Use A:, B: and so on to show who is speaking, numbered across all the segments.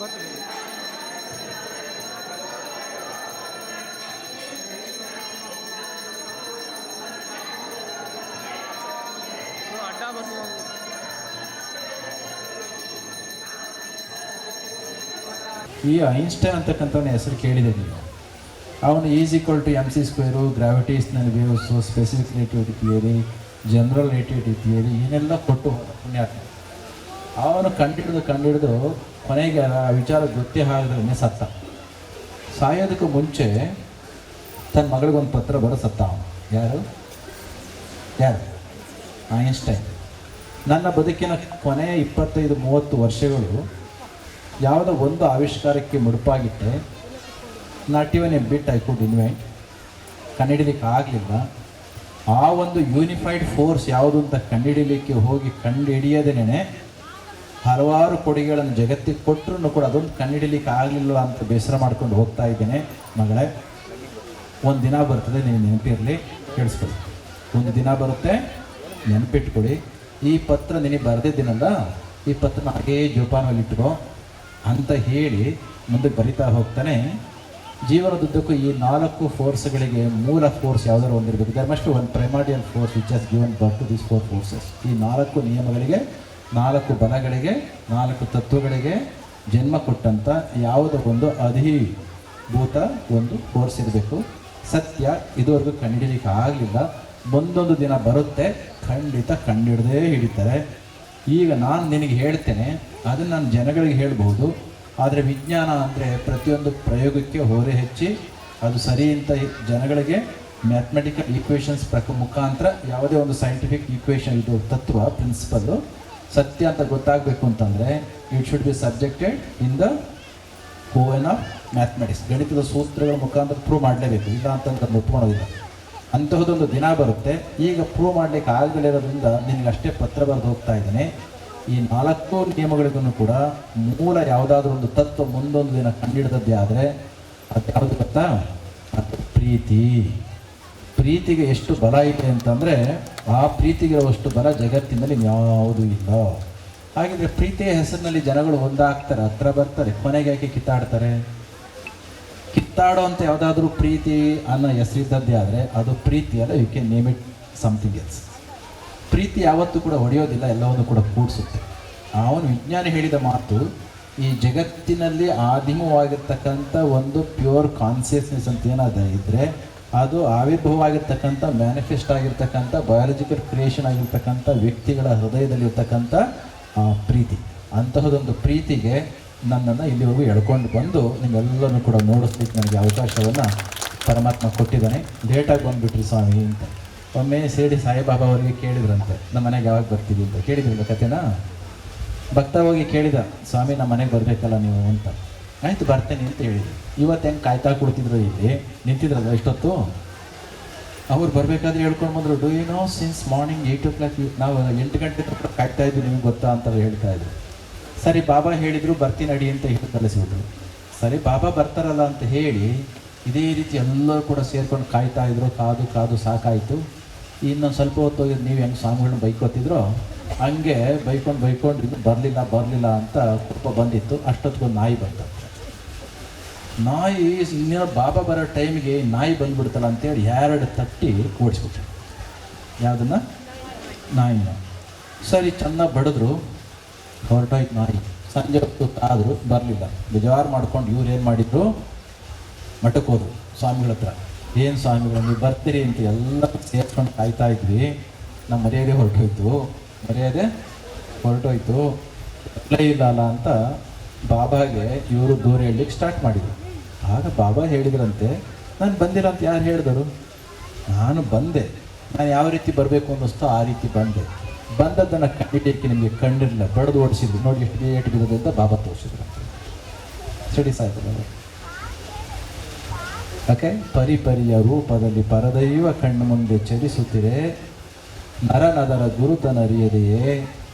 A: ಈ ಐನ್ಸ್ಟೈನ್ ಅಂತಕ್ಕಂಥವನ ಹೆಸರು ಕೇಳಿದೆ ನೀವು. ಅವನು E=mc², gravitational waves, specific relativity theory, general relativity theory ಏನೆಲ್ಲ ಕೊಟ್ಟು ಹೋದ ಪುಣ್ಯಾತ್ಮ. ಅವನು ಕಂಡಿಡಿದು ಕೊನೆಗೆ ಆ ವಿಚಾರ ಗೊತ್ತೇ ಆಗದ್ರೇ ಸತ್ತ. ಸಾಯೋದಕ್ಕೂ ಮುಂಚೆ ತನ್ನ ಮಗಳಿಗೊಂದು ಪತ್ರ ಬರೋ ಸತ್ತ ಅವನು. ಯಾರು ಐನ್ಸ್ಟೈನ್. ನನ್ನ ಬದುಕಿನ ಕೊನೆಯ 25-30 ವರ್ಷಗಳು ಯಾವುದೋ ಒಂದು ಆವಿಷ್ಕಾರಕ್ಕೆ ಮುಡುಪಾಗಿಟ್ಟೆ. Not even a bit I could invent. ಕಂಡುಹಿಡಿಲಿಕ್ಕೆ ಆಗಲಿಲ್ಲ. ಆ ಒಂದು ಯೂನಿಫೈಡ್ ಫೋರ್ಸ್ ಯಾವುದು ಅಂತ ಕಂಡುಹಿಡಿಯಲಿಕ್ಕೆ ಹೋಗಿ ಕಂಡುಹಿಡಿಯೋದೇನೆ ಹಲವಾರು ಕೊಡುಗೆಗಳನ್ನು ಜಗತ್ತಿಗೆ ಕೊಟ್ಟರು ಕೂಡ ಅದೊಂದು ಕಂಡುಹಿಡಿಯಲಿಕ್ಕೆ ಆಗಲಿಲ್ಲ ಅಂತ ಬೇಸರ ಮಾಡ್ಕೊಂಡು ಹೋಗ್ತಾ ಇದ್ದೇನೆ. ಮಗಳೇ, ಒಂದು ದಿನ ಬರ್ತದೆ, ನೀವು ನೆನಪಿರಲಿ, ಕೇಳಿಸ್ಕೊಳ್ಳಿ. ಒಂದು ದಿನ ಬರುತ್ತೆ, ನೆನಪಿಟ್ಕೊಡಿ. ಈ ಪತ್ರ ನಿನಗೆ ಬರೆದಿದ್ದೀನಲ್ಲ, ಈ ಪತ್ರನ ಹಾಗೇ ಜೋಪಾನದಲ್ಲಿಟ್ಕೋ ಅಂತ ಹೇಳಿ ಮುಂದಕ್ಕೆ ಬರಿತಾ ಹೋಗ್ತಾನೆ. ಜೀವನದುದ್ದಕ್ಕೂ ಈ 4 ಫೋರ್ಸ್ಗಳಿಗೆ ಮೂಲ ಫೋರ್ಸ್ ಯಾವುದಾದ್ರು ಒಂದಿರಬೇಕು. There must one primordial force which has given birth to this 4 forces. ಈ 4 ನಿಯಮಗಳಿಗೆ, 4 ಬಲಗಳಿಗೆ, 4 ತತ್ವಗಳಿಗೆ ಜನ್ಮ ಕೊಟ್ಟಂಥ ಯಾವುದೋ ಒಂದು ಅಧಿಭೂತ ಒಂದು ಫೋರ್ಸ್ ಇರಬೇಕು. ಸತ್ಯ ಇದುವರೆಗೂ ಕಂಡುಹಿಡಿಯಲಿಕ್ಕೆ ಆಗಲಿಲ್ಲ. ಮುಂದೊಂದು ದಿನ ಬರುತ್ತೆ, ಖಂಡಿತ ಕಂಡುಹಿಡ್ದೇ ಹಿಡಿತಾರೆ. ಈಗ ನಾನು ನಿನಗೆ ಹೇಳ್ತೇನೆ, ಅದನ್ನು ನಾನು ಜನಗಳಿಗೆ ಹೇಳ್ಬೋದು. ಆದರೆ ವಿಜ್ಞಾನ ಅಂದರೆ ಪ್ರತಿಯೊಂದು ಪ್ರಯೋಗಕ್ಕೆ ಹೊರೆ ಹೆಚ್ಚಿ ಅದು ಸರಿ ಅಂತ ಜನಗಳಿಗೆ ಮ್ಯಾಥಮೆಟಿಕಲ್ ಈಕ್ವೇಷನ್ಸ್ ಮುಖಾಂತರ ಯಾವುದೇ ಒಂದು ಸೈಂಟಿಫಿಕ್ ಈಕ್ವೇಷನ್, ಇದು ತತ್ವ ಪ್ರಿನ್ಸಿಪಲ್ಲು ಸತ್ಯ ಅಂತ ಗೊತ್ತಾಗಬೇಕು ಅಂತಂದರೆ it should be subjected in the coven of mathematics. ಗಣಿತದ ಸೂತ್ರಗಳ ಮುಖಾಂತರ ಪ್ರೂವ್ ಮಾಡಲೇಬೇಕು, ಇಲ್ಲ ಅಂತಂದ್ರೆ ಒಪ್ಕೊಳ್ಳೋದಿಲ್ಲ. ಅಂತಹದೊಂದು ದಿನ ಬರುತ್ತೆ. ಈಗ ಪ್ರೂವ್ ಮಾಡಲಿಕ್ಕೆ ಆಗದೇ ಇರೋದ್ರಿಂದ ನಿನಗೆ ಅಷ್ಟೇ ಪತ್ರ ಬರೆದು ಹೋಗ್ತಾ ಇದ್ದೇನೆ. ಈ 4 ನಿಯಮಗಳಿಗೂ ಕೂಡ ಮೂಲ ಯಾವುದಾದ್ರೂ ಒಂದು ತತ್ವ ಮುಂದೊಂದು ದಿನ ಕಂಡುಹಿಡಿದದ್ದೇ ಆದರೆ ಅದು ಯಾವುದು ಗೊತ್ತಾ? ಅದು ಪ್ರೀತಿ. ಪ್ರೀತಿಗೆ ಎಷ್ಟು ಬಲ ಇದೆ ಅಂತಂದರೆ ಆ ಪ್ರೀತಿಗಿರುವಷ್ಟು ಬಲ ಜಗತ್ತಿನಲ್ಲಿ ಯಾವುದೂ ಇಲ್ಲ. ಹಾಗಿದ್ರೆ ಪ್ರೀತಿಯ ಹೆಸರಿನಲ್ಲಿ ಜನಗಳು ಒಂದಾಗ್ತಾರೆ, ಹತ್ರ ಬರ್ತಾರೆ, ಕೊನೆಗೆ ಯಾಕೆ ಕಿತ್ತಾಡ್ತಾರೆ? ಕಿತ್ತಾಡೋ ಅಂತ ಯಾವುದಾದ್ರೂ ಪ್ರೀತಿ ಅನ್ನೋ ಹೆಸರಿದ್ದದ್ದೇ ಆದರೆ ಅದು ಪ್ರೀತಿ ಅಲ್ಲ. You can name it something else. ಪ್ರೀತಿ ಯಾವತ್ತೂ ಕೂಡ ಹೊಡೆಯೋದಿಲ್ಲ, ಎಲ್ಲವನ್ನು ಕೂಡ ಕೂಡಿಸುತ್ತೆ. ಅವನು ವಿಜ್ಞಾನಿ ಹೇಳಿದ ಮಾತು, ಈ ಜಗತ್ತಿನಲ್ಲಿ ಆದಿಮವಾಗಿರ್ತಕ್ಕಂಥ ಒಂದು ಪ್ಯೂರ್ ಕಾನ್ಸಿಯಸ್ನೆಸ್ ಅಂತ ಏನಾದ ಇದ್ದರೆ ಅದು ಆವಿರ್ಭಾವ ಆಗಿರ್ತಕ್ಕಂಥ, ಮ್ಯಾನಿಫೆಸ್ಟ್ ಆಗಿರ್ತಕ್ಕಂಥ, ಬಯಾಲಜಿಕಲ್ ಕ್ರಿಯೇಷನ್ ಆಗಿರ್ತಕ್ಕಂಥ ವ್ಯಕ್ತಿಗಳ ಹೃದಯದಲ್ಲಿರ್ತಕ್ಕಂಥ ಪ್ರೀತಿ. ಅಂತಹದೊಂದು ಪ್ರೀತಿಗೆ ನನ್ನನ್ನು ಇಲ್ಲಿವರೆಗೂ ಎಳ್ಕೊಂಡು ಬಂದು ನಿಮ್ಮೆಲ್ಲರೂ ಕೂಡ ನೋಡಿಸ್ಲಿಕ್ಕೆ ನನಗೆ ಅವಕಾಶವನ್ನು ಪರಮಾತ್ಮ ಕೊಟ್ಟಿದ್ದಾನೆ. ಲೇಟಾಗಿ ಬಂದುಬಿಟ್ರಿ ಸ್ವಾಮಿ ಅಂತ ಒಮ್ಮೆ ಸೇಡಿ ಸಾಯಿಬಾಬಾ ಅವರಿಗೆ ಕೇಳಿದ್ರಂತೆ, ನಮ್ಮ ಮನೆಗೆ ಯಾವಾಗ ಬರ್ತೀವಿ ಅಂತ. ಕೇಳಿದ್ರಲ್ಲ ಕತೆನಾ? ಭಕ್ತ ಹೋಗಿ ಕೇಳಿದ, ಸ್ವಾಮಿ ನಮ್ಮ ಮನೆಗೆ ಬರಬೇಕಲ್ಲ ನೀವು ಅಂತ. ಆಯಿತು ಬರ್ತೇನೆ ಅಂತ ಹೇಳಿದ್ರು. ಇವತ್ತು ಹೆಂಗೆ ಕಾಯ್ತಾ ಕೊಡ್ತಿದ್ರು, ಇಲ್ಲಿ ನಿಂತಿದ್ರಲ್ಲ ಇಷ್ಟೊತ್ತು. ಅವ್ರು ಬರಬೇಕಾದ್ರೆ ಹೇಳ್ಕೊಂಡು ಬಂದರು, do you know since morning 8 o'clock ನಾವು 8 ಗಂಟೆ ಕಾಯ್ತಾ ಇದ್ವಿ, ನಿಮ್ಗೆ ಗೊತ್ತಾ ಅಂತ ಹೇಳ್ತಾ ಇದ್ರು. ಸರಿ ಬಾಬಾ ಹೇಳಿದರು ಬರ್ತೀನಿ ಅಡಿ ಅಂತ ಹೇಳಿ ಕಳಿಸಿಬಿಟ್ರು. ಸರಿ ಬಾಬಾ ಬರ್ತಾರಲ್ಲ ಅಂತ ಹೇಳಿ ಇದೇ ರೀತಿ ಎಲ್ಲರೂ ಕೂಡ ಸೇರ್ಕೊಂಡು ಕಾಯ್ತಾ ಇದ್ರು. ಕಾದು ಸಾಕಾಯಿತು. ಇನ್ನೊಂದು ಸ್ವಲ್ಪ ಹೊತ್ತು ಹೋಗಿದ್ದು ನೀವು ಹೆಂಗೆ ಸ್ವಾಮಿಗಳನ್ನ ಬೈಕೋತಿದ್ರು ಹಂಗೆ ಬೈಕೊಂಡು ಇದು ಬರಲಿಲ್ಲ ಅಂತ ಕೋಪ ಬಂದಿತ್ತು. ಅಷ್ಟೊತ್ತಿಗೊಂದು ನಾಯಿ ಬಂತು. ನಾಯಿ ಇನ್ನೇನೋ ಬಾಬಾ ಬರೋ ಟೈಮಿಗೆ ನಾಯಿ ಬಂದುಬಿಡ್ತಲ್ಲ ಅಂತೇಳಿ 2 ತಟ್ಟಿ ಓಡಿಸ್ಬಿಟ್ರು. ಯಾವುದನ್ನು? ನಾಯಿನ. ಸರಿ ಚೆನ್ನಾಗಿ ಬಡಿದ್ರು, ಹೊರಟೋಯ್ತು ನಾಯಿ. ಸಂಜೆ ಹೊತ್ತು ಕಾದರು, ಬರಲಿಲ್ಲ. ಬೇಜಾರು ಮಾಡ್ಕೊಂಡು ಇವ್ರು ಏನು ಮಾಡಿದ್ರು, ಮಠಕ್ಕೆ ಹೋದ್ರು ಸ್ವಾಮಿಗಳ ಹತ್ರ. ಏನು ಸ್ವಾಮಿಗಳು ನೀವು ಬರ್ತೀರಿ ಅಂತ ಎಲ್ಲ ಸೇರ್ಕೊಂಡು ಕಾಯ್ತಾ ಇದ್ವಿ, ನಮ್ಮ ಮರ್ಯಾದೆ ಹೊರಟೋಯ್ತು ಇಲ್ಲ ಅಂತ ಬಾಬಾಗೆ ಇವರು ದೂರ ಹೇಳಲಿಕ್ಕೆ ಸ್ಟಾರ್ಟ್ ಮಾಡಿದರು. ಆಗ ಬಾಬಾ ಹೇಳಿದ್ರಂತೆ, ನಾನು ಬಂದಿಲ್ಲ ಅಂತ ಯಾರು ಹೇಳಿದರು? ನಾನು ಬಂದೆ, ನಾನು ಯಾವ ರೀತಿ ಬರಬೇಕು ಅನ್ನಿಸ್ತೋ ಆ ರೀತಿ ಬಂದದ್ದನ್ನು ಕಂಡಿಡಿಯಕ್ಕೆ ನಿಮಗೆ ಕಂಡಿರಲಿಲ್ಲ, ಬಡ್ದು ಓಡಿಸಿದ್ರು. ನೋಡಿ ಎಷ್ಟು ಏಟು ಬಿದ್ದದು ಅಂತ ಬಾಬಾ ತೋರಿಸಿದ್ರು. ಸ್ಟಡೀಸ್ ಆಯ್ತು. ಓಕೆ, ಪರಿಯ ರೂಪದಲ್ಲಿ ಪರದೈವ ಕಣ್ಣು ಮುಂದೆ ಚಲಿಸುತ್ತಿರೆ, ನರನದರ ಗುರುತನರಿಯದೆಯೇ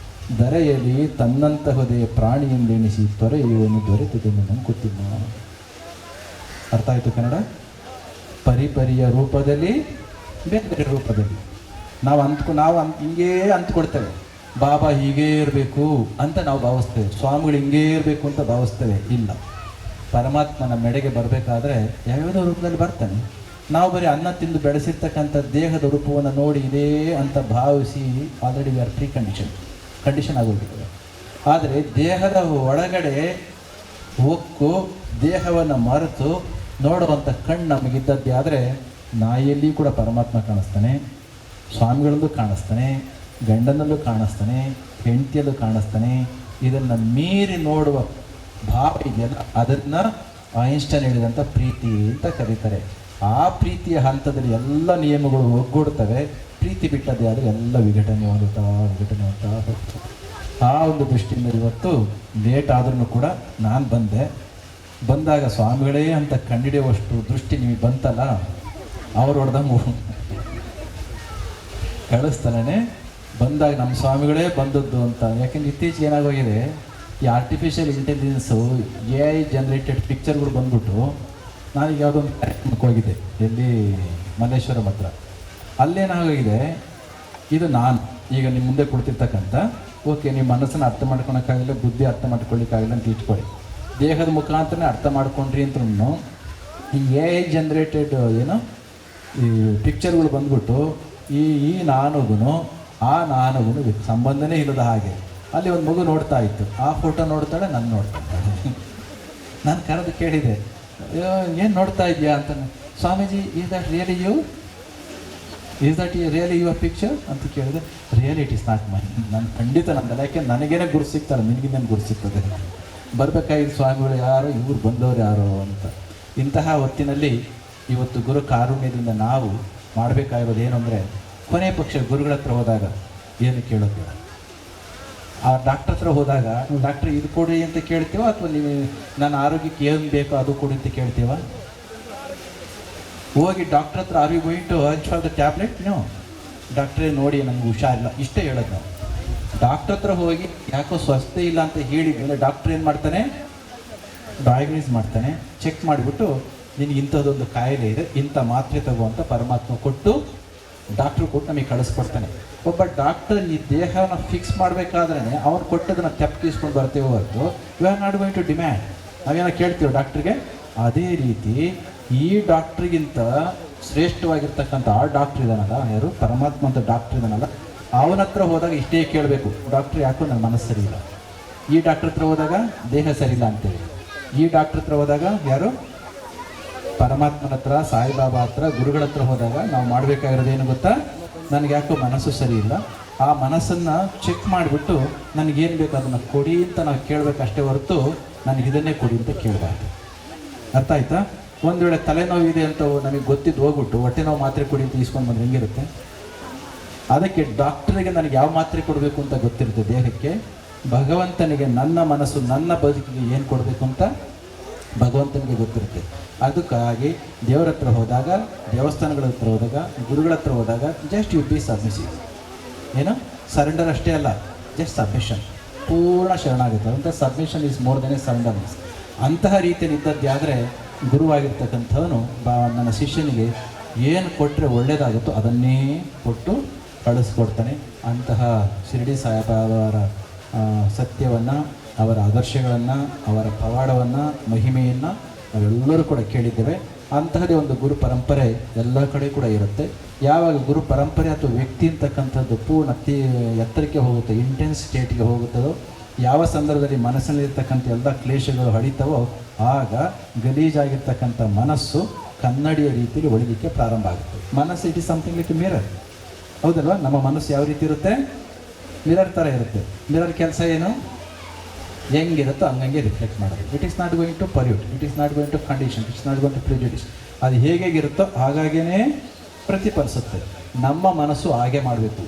A: ದರೆಯಲ್ಲಿ ತನ್ನಂತಹದೇ ಪ್ರಾಣಿಯೆಂದೆಣಿಸಿ ತೊರೆಯುವನು ದೊರೆತದೆಂದು ನಂಬುತ್ತಿಲ್ಲ. ಅರ್ಥ ಆಯಿತು ಕನ್ನಡ? ಪರಿಯ ರೂಪದಲ್ಲಿ, ಬೇರೆ ಬೇರೆ ರೂಪದಲ್ಲಿ ನಾವು ಹಿಂಗೇ ಅಂದ್ಕೊಡ್ತೇವೆ. ಬಾಬಾ ಹೀಗೇ ಇರಬೇಕು ಅಂತ ನಾವು ಭಾವಿಸ್ತೇವೆ, ಸ್ವಾಮಿಗಳು ಹಿಂಗೇ ಇರಬೇಕು ಅಂತ ಭಾವಿಸ್ತೇವೆ. ಇಲ್ಲ, ಪರಮಾತ್ಮನ ಮೆಡೆಗೆ ಬರಬೇಕಾದ್ರೆ ಯಾವ್ಯಾವುದೋ ರೂಪದಲ್ಲಿ ಬರ್ತಾನೆ. ನಾವು ಬರೀ ಅನ್ನ ತಿಂದು ಬೆಳೆಸಿರ್ತಕ್ಕಂಥ ದೇಹದ ರೂಪವನ್ನು ನೋಡಿ ಇದೇ ಅಂತ ಭಾವಿಸಿ already we are precondition ಆಗೋಗಿರ್ತದೆ. ಆದರೆ ದೇಹದ ಒಳಗಡೆ ಹೊಕ್ಕು ದೇಹವನ್ನು ಮರೆತು ನೋಡುವಂಥ ಕಣ್ಣು ನಮಗಿದ್ದದ್ದೇ ಆದರೆ ನಾಯಿಯಲ್ಲಿ ಕೂಡ ಪರಮಾತ್ಮ ಕಾಣಿಸ್ತಾನೆ, ಸ್ವಾಮಿಗಳಲ್ಲೂ ಕಾಣಿಸ್ತಾನೆ, ಗಂಡನಲ್ಲೂ ಕಾಣಿಸ್ತಾನೆ, ಹೆಂಡತಿಯಲ್ಲೂ ಕಾಣಿಸ್ತಾನೆ. ಇದನ್ನು ಮೀರಿ ನೋಡುವ ಭಾವ ಇದೆಯಲ್ಲ, ಅದನ್ನು ಐನ್ಸ್ಟೈನ್ ಹೇಳಿದಂಥ ಪ್ರೀತಿ ಅಂತ ಕರೀತಾರೆ. ಆ ಪ್ರೀತಿಯ ಹಂತದಲ್ಲಿ ಎಲ್ಲ ನಿಯಮಗಳು ಒಗ್ಗೂಡ್ತವೆ. ಪ್ರೀತಿ ಬಿಟ್ಟದ್ದೇ ಆದರೆ ಎಲ್ಲ ವಿಘಟನೆ ಹೊಂದುತ್ತಾ ಹೋಗ್ತದೆ. ಆ ಒಂದು ದೃಷ್ಟಿಯಿಂದ ಇವತ್ತು ಲೇಟ್ ಆದ್ರೂ ಕೂಡ ನಾನು ಬಂದಾಗ ಸ್ವಾಮಿಗಳೇ ಅಂತ ಕಂಡಿಡಿಯುವಷ್ಟು ದೃಷ್ಟಿ ನಿಮಗೆ ಬಂತಲ್ಲ, ಅವ್ರು ಹೊಡೆದಂಗೆ ಕಳಿಸ್ತಾನೆ. ಬಂದಾಗ ನಮ್ಮ ಸ್ವಾಮಿಗಳೇ ಬಂದದ್ದು ಅಂತ. ಯಾಕೆಂದ್ರೆ ಇತ್ತೀಚೆಗೆ ಏನಾಗೋಗಿದೆ, ಈ ಆರ್ಟಿಫಿಷಿಯಲ್ ಇಂಟೆಲಿಜೆನ್ಸು AI ಜನರೇಟೆಡ್ ಪಿಕ್ಚರ್ಗಳು ಬಂದ್ಬಿಟ್ಟು, ನಾನೀಗ ಯಾವುದೋ ಒಂದು ಕಾರ್ಯಕ್ರಮಕ್ಕೆ ಹೋಗಿದ್ದೆ, ಎಲ್ಲಿ ಮಲ್ಲೇಶ್ವರಂ ಹತ್ರ. ಅಲ್ಲೇನಾಗೋಗಿದೆ, ಇದು ನಾನು ಈಗ ನಿಮ್ಮ ಮುಂದೆ ಕೊಡ್ತಿರ್ತಕ್ಕಂಥ, ಓಕೆ ನಿಮ್ಮ ಮನಸ್ಸನ್ನು ಅರ್ಥ ಮಾಡ್ಕೊಳಕ್ಕಾಗಿಲ್ಲ, ಬುದ್ಧಿ ಅರ್ಥ ಮಾಡ್ಕೊಳ್ಳಿಕ್ಕಾಗಿಲ್ಲ ಅಂತ ಇಟ್ಕೊಳ್ಳಿ, ದೇಹದ ಮುಖಾಂತರನೇ ಅರ್ಥ ಮಾಡ್ಕೊಂಡ್ರಿ ಅಂತೂ ಈ AI ಜನರೇಟೆಡ್ ಈ ಪಿಕ್ಚರ್ಗಳು ಬಂದ್ಬಿಟ್ಟು ಈ ನಾನುಗೂ ಆ ನಾನುಗೂ ಸಂಬಂಧನೇ ಇಲ್ಲದ ಹಾಗೆ. ಅಲ್ಲಿ ಒಂದು ಮಗು ನೋಡ್ತಾ ಇತ್ತು, ಆ ಫೋಟೋ ನೋಡ್ತಾಳೆ, ನಾನು ನೋಡ್ತಾಳೆ. ನಾನು ಕರೆದು ಕೇಳಿದೆ, ಏನು ನೋಡ್ತಾ ಇದೆಯಾ ಅಂತ. Swamiji, is that really your picture ಅಂತ ಕೇಳಿದೆ. Really it is not my. ನಾನು ಖಂಡಿತ ನಂದಲ್ಲ, ಯಾಕೆ ನನಗೇನೆ ಗುರು ಸಿಗ್ತಾರೆ, ನಿನಗಿನ್ನೇನು ಗುರು ಸಿಗ್ತದೆ. ಬರಬೇಕಾಗಿದ್ದ ಸ್ವಾಮಿಗಳು ಯಾರು, ಇವ್ರು ಬಂದವರು ಯಾರು ಅಂತ. ಇಂತಹ ಹೊತ್ತಿನಲ್ಲಿ ಇವತ್ತು ಗುರು ಕಾರುಣ್ಯದಿಂದ ನಾವು ಮಾಡಬೇಕಾಗಿರೋದು ಏನು ಅಂದರೆ, ಕೊನೆ ಪಕ್ಷ ಗುರುಗಳ ಹತ್ರ ಹೋದಾಗ ಏನು ಕೇಳೋದು, ಆ ಡಾಕ್ಟ್ರ್ ಹತ್ರ ಹೋದಾಗ ಡಾಕ್ಟ್ರ್ ಇದು ಕೊಡಿ ಅಂತ ಕೇಳ್ತೀವ, ಅಥವಾ ನೀವು ನನ್ನ ಆರೋಗ್ಯಕ್ಕೆ ಏನು ಬೇಕೋ ಅದು ಕೊಡಿ ಅಂತ ಕೇಳ್ತೀವ? ಹೋಗಿ ಡಾಕ್ಟ್ರ್ ಹತ್ರ are you going to urge for the tablet? No, ಡಾಕ್ಟ್ರೇ ನೋಡಿ ನನಗೆ ಹುಷಾರಿಲ್ಲ, ಇಷ್ಟೇ ಹೇಳೋದು ನಾವು. ಡಾಕ್ಟ್ರ್ ಹತ್ರ ಹೋಗಿ ಯಾಕೋ ಸ್ವಸ್ಥ ಇಲ್ಲ ಅಂತ ಹೇಳಿ ಮೇಲೆ ಡಾಕ್ಟ್ರ್ ಏನು ಮಾಡ್ತಾನೆ, ಡಯಾಗ್ನೈಸ್ ಮಾಡ್ತಾನೆ, ಚೆಕ್ ಮಾಡಿಬಿಟ್ಟು ನಿನಗೆ ಇಂಥದ್ದೊಂದು ಕಾಯಿಲೆ ಇದೆ, ಇಂಥ ಮಾತ್ರೆ ತಗೋ ಅಂತ ಪರಮಾತ್ಮ ಕೊಟ್ಟು ಡಾಕ್ಟ್ರು ಕೊಟ್ಟು ನಮಗೆ ಕಳಿಸ್ಕೊಡ್ತಾನೆ. ಒಬ್ಬ ಡಾಕ್ಟರ್ ಈ ದೇಹನ ಫಿಕ್ಸ್ ಮಾಡಬೇಕಾದ್ರೆ ಅವ್ರು ಕೊಟ್ಟದನ್ನು ತೆಪ್ಪಗಿಸ್ಕೊಂಡು ಬರ್ತೇವೆ ಹೊರತು you are not going to demand. ನಾವೇನೋ ಕೇಳ್ತೀವಿ ಡಾಕ್ಟ್ರಿಗೆ. ಅದೇ ರೀತಿ ಈ ಡಾಕ್ಟ್ರಿಗಿಂತ ಶ್ರೇಷ್ಠವಾಗಿರ್ತಕ್ಕಂಥ ಆ ಡಾಕ್ಟ್ರ್ ಇದಾನಲ್ಲ, ಯಾರು ಪರಮಾತ್ಮ ಅಂತ ಡಾಕ್ಟ್ರ್ ಇದಾನಲ್ಲ, ಅವನ ಹತ್ರ ಹೋದಾಗ ಇಷ್ಟೇ ಕೇಳಬೇಕು, ಡಾಕ್ಟ್ರ್ ಯಾಕೋ ನನ್ನ ಮನಸ್ಸು ಸರಿ ಇಲ್ಲ. ಈ ಡಾಕ್ಟ್ರ್ ಹತ್ರ ಹೋದಾಗ ದೇಹ ಸರಿಯಿಲ್ಲ ಅಂತೇಳಿ. ಈ ಡಾಕ್ಟ್ರ್ ಹತ್ರ ಹೋದಾಗ ಯಾರು, ಪರಮಾತ್ಮನ ಹತ್ರ, ಸಾಯಿಬಾಬಾ ಹತ್ರ, ಗುರುಗಳ ಹತ್ರ ಹೋದಾಗ ನಾವು ಮಾಡಬೇಕಾಗಿರೋದೇನು ಗೊತ್ತಾ, ನನಗೆ ಯಾಕೋ ಮನಸ್ಸು ಸರಿ ಇಲ್ಲ, ಆ ಮನಸ್ಸನ್ನು ಚೆಕ್ ಮಾಡಿಬಿಟ್ಟು ನನಗೇನು ಬೇಕು ಅದನ್ನು ಕೊಡಿ ಅಂತ ನಾವು ಕೇಳಬೇಕಷ್ಟೇ ಹೊರತು ನನಗೆ ಇದನ್ನೇ ಕೊಡಿ ಅಂತ ಕೇಳಬಾರ್ದು. ಅರ್ಥ ಆಯ್ತಾ? ಒಂದು ವೇಳೆ ತಲೆನೋವು ಇದೆ ಅಂತ ನಮಗೆ ಗೊತ್ತಿದ್ದು ಹೋಗ್ಬಿಟ್ಟು ಹೊಟ್ಟೆ ನೋವು ಮಾತ್ರೆ ಕೊಡಿ ಅಂತ ಇಸ್ಕೊಂಡು ಬಂದು ಹೆಂಗಿರುತ್ತೆ? ಅದಕ್ಕೆ ಡಾಕ್ಟರಿಗೆ ನನಗೆ ಯಾವ ಮಾತ್ರೆ ಕೊಡಬೇಕು ಅಂತ ಗೊತ್ತಿರುತ್ತೆ ದೇಹಕ್ಕೆ. ಭಗವಂತನಿಗೆ ನನ್ನ ಮನಸ್ಸು, ನನ್ನ ಬದುಕಿಗೆ ಏನು ಕೊಡಬೇಕು ಅಂತ ಭಗವಂತನಿಗೆ ಗೊತ್ತಿರುತ್ತೆ. ಅದಕ್ಕಾಗಿ ದೇವರ ಹತ್ರ ಹೋದಾಗ, ದೇವಸ್ಥಾನಗಳ ಹತ್ರ ಹೋದಾಗ, ಗುರುಗಳ ಹತ್ರ ಹೋದಾಗ ಜಸ್ಟ್ ಯು ಬಿ ಸಬ್ಮಿಸಿವ್. ಏನು ಸರೆಂಡರ್ ಅಷ್ಟೇ ಅಲ್ಲ, ಜಸ್ಟ್ ಸಬ್ಮಿಷನ್, ಪೂರ್ಣ ಶರಣಾಗುತ್ತೆ ಅಂತ. Submission is more than a surrenderness. ಅಂತಹ ರೀತಿಯಲ್ಲಿ ಇದ್ದದ್ದೇ ಆದರೆ ಗುರುವಾಗಿರ್ತಕ್ಕಂಥವನು ನನ್ನ ಶಿಷ್ಯನಿಗೆ ಏನು ಕೊಟ್ಟರೆ ಒಳ್ಳೆಯದಾಗುತ್ತೋ ಅದನ್ನೇ ಕೊಟ್ಟು ಕಳಿಸ್ಕೊಡ್ತಾನೆ. ಅಂತಹ ಶಿರಡಿ ಸಾಯಿಬಾಬಾವರ ಸತ್ಯವನ್ನು, ಅವರ ಆದರ್ಶಗಳನ್ನು, ಅವರ ಪವಾಡವನ್ನು, ಮಹಿಮೆಯನ್ನು ನಾವೆಲ್ಲರೂ ಕೂಡ ಕೇಳಿದ್ದೇವೆ. ಅಂತಹದೇ ಒಂದು ಗುರು ಪರಂಪರೆ ಎಲ್ಲ ಕಡೆ ಕೂಡ ಇರುತ್ತೆ. ಯಾವಾಗ ಗುರು ಪರಂಪರೆ ಅಥವಾ ವ್ಯಕ್ತಿ ಅಂತಕ್ಕಂಥದ್ದು ಪೂರ್ಣ ಎತ್ತರಕ್ಕೆ ಹೋಗುತ್ತೆ, ಇಂಟೆನ್ಸ್ ಸ್ಟೇಟ್ಗೆ ಹೋಗುತ್ತದೋ, ಯಾವ ಸಂದರ್ಭದಲ್ಲಿ ಮನಸ್ಸಿನಲ್ಲಿರ್ತಕ್ಕಂಥ ಎಲ್ಲ ಕ್ಲೇಶಗಳು ಹಳಿತವೋ ಆಗ ಗಲೀಜಾಗಿರ್ತಕ್ಕಂಥ ಮನಸ್ಸು ಕನ್ನಡಿಯ ರೀತಿಯಲ್ಲಿ ಒಳಲಿಕ್ಕೆ ಪ್ರಾರಂಭ ಆಗುತ್ತೆ. ಮನಸ್ಸು it is something like mirror, ಹೌದಲ್ವಾ? ನಮ್ಮ ಮನಸ್ಸು ಯಾವ ರೀತಿ ಇರುತ್ತೆ? ಮಿರರ್ ಥರ ಇರುತ್ತೆ. ಮಿರರ್ ಕೆಲಸ ಏನು? ಹೆಂಗಿರುತ್ತೋ ಹಂಗಂಗೆ ರಿಫ್ಲೆಕ್ಟ್ ಮಾಡೋದು. It is not going to pursuit, it is not going to condition, it's not going to prejudice. ಅದು ಹೇಗಿರುತ್ತೋ ಹಾಗಾಗೇ ಪ್ರತಿಫಲಿಸುತ್ತೆ. ನಮ್ಮ ಮನಸ್ಸು ಹಾಗೆ ಮಾಡಬೇಕು.